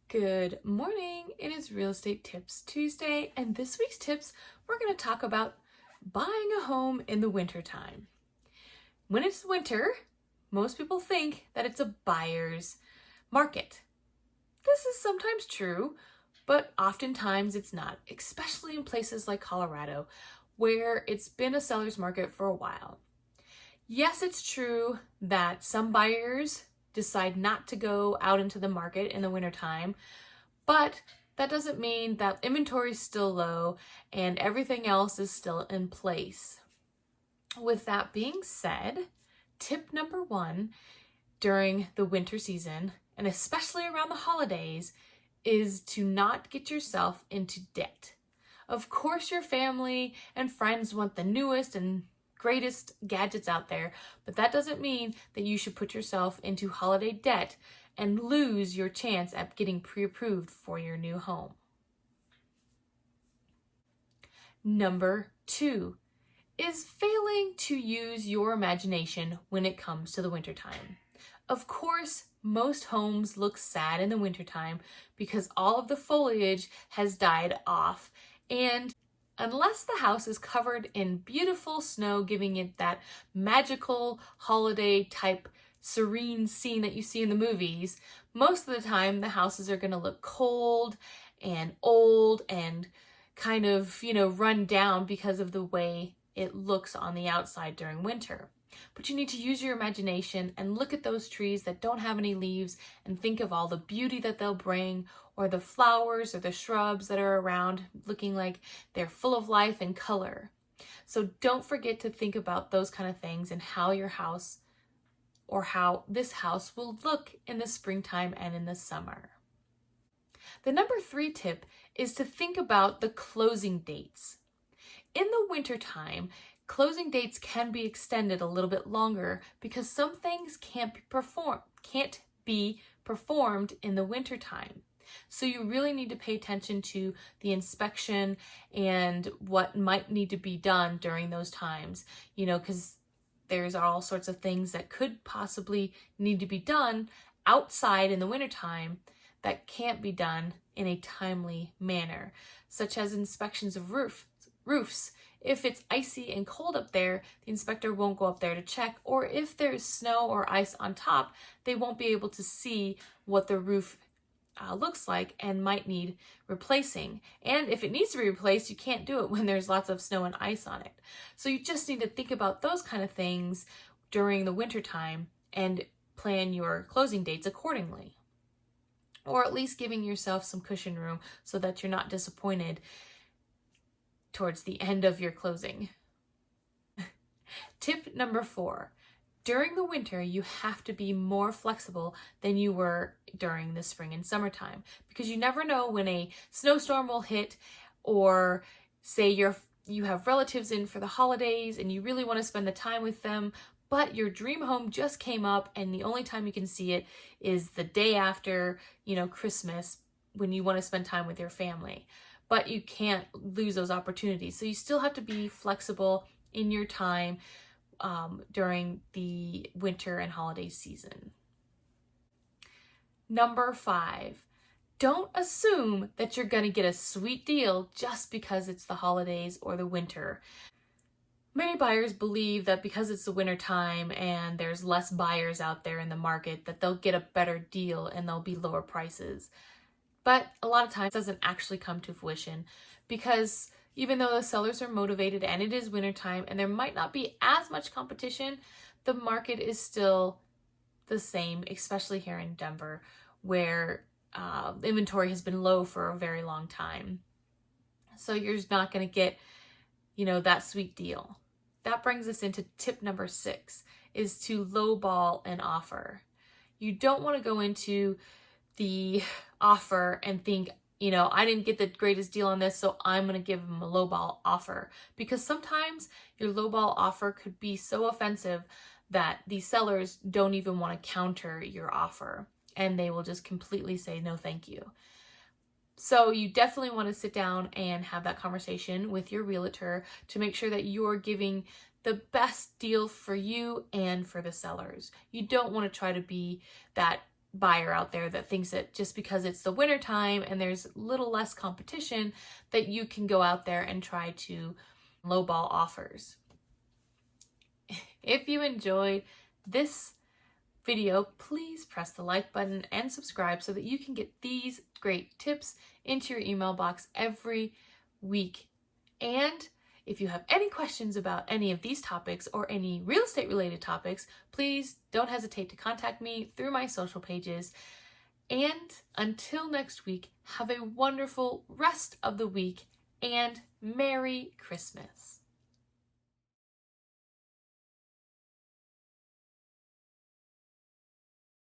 Good morning. It is Real Estate Tips Tuesday, and this week's tips, we're going to talk about buying a home in the wintertime. When it's winter, most people think that it's a buyer's market. This is sometimes true, but oftentimes it's not, especially in places like Colorado, where it's been a seller's market for a while. Yes, it's true that some buyers decide not to go out into the market in the wintertime, but that doesn't mean that inventory is still low and everything else is still in place. With that being said, tip number one during the winter season, and especially around the holidays, is to not get yourself into debt. Of course, your family and friends want the newest and greatest gadgets out there, but that doesn't mean that you should put yourself into holiday debt and lose your chance at getting pre-approved for your new home. Number two is failing to use your imagination when it comes to the wintertime. Of course, most homes look sad in the wintertime because all of the foliage has died off, and unless the house is covered in beautiful snow, giving it that magical holiday type serene scene that you see in the movies, most of the time the houses are going to look cold and old and kind of, run down because of the way it looks on the outside during winter. But you need to use your imagination and look at those trees that don't have any leaves and think of all the beauty that they'll bring, or the flowers or the shrubs that are around looking like they're full of life and color. So don't forget to think about those kind of things and how your house or how this house will look in the springtime and in the summer. The number three tip is to think about the closing dates. In the wintertime, closing dates can be extended a little bit longer because some things can't be performed in the wintertime. So you really need to pay attention to the inspection and what might need to be done during those times, because there's all sorts of things that could possibly need to be done outside in the wintertime that can't be done in a timely manner, such as inspections of roofs. If it's icy and cold up there, the inspector won't go up there to check, or if there's snow or ice on top, they won't be able to see what the roof looks like and might need replacing. And if it needs to be replaced, you can't do it when there's lots of snow and ice on it. So you just need to think about those kind of things during the wintertime and plan your closing dates accordingly. Or at least giving yourself some cushion room so that you're not disappointed towards the end of your closing. Tip number four. During the winter, you have to be more flexible than you were during the spring and summertime, because you never know when a snowstorm will hit, or say you have relatives in for the holidays and you really want to spend the time with them, but your dream home just came up and the only time you can see it is the day after, Christmas, when you want to spend time with your family. But you can't lose those opportunities. So you still have to be flexible in your time during the winter and holiday season. Number five, don't assume that you're going to get a sweet deal just because it's the holidays or the winter. Many buyers believe that because it's the winter time and there's less buyers out there in the market, that they'll get a better deal and there'll be lower prices. But a lot of times it doesn't actually come to fruition, because even though the sellers are motivated and it is wintertime and there might not be as much competition, the market is still the same, especially here in Denver, where inventory has been low for a very long time. So you're not going to get, that sweet deal. That brings us into tip number 6, is to lowball an offer. You don't want to go into the offer and think, I didn't get the greatest deal on this, so I'm going to give them a lowball offer. Because sometimes your lowball offer could be so offensive that the sellers don't even want to counter your offer, and they will just completely say, no, thank you. So you definitely want to sit down and have that conversation with your realtor to make sure that you're giving the best deal for you and for the sellers. You don't want to try to be that buyer out there that thinks that just because it's the winter time and there's little less competition, that you can go out there and try to lowball offers. If you enjoyed this video, please press the like button and subscribe so that you can get these great tips into your email box every week. And if you have any questions about any of these topics or any real estate related topics, please don't hesitate to contact me through my social pages. And until next week, have a wonderful rest of the week and Merry Christmas.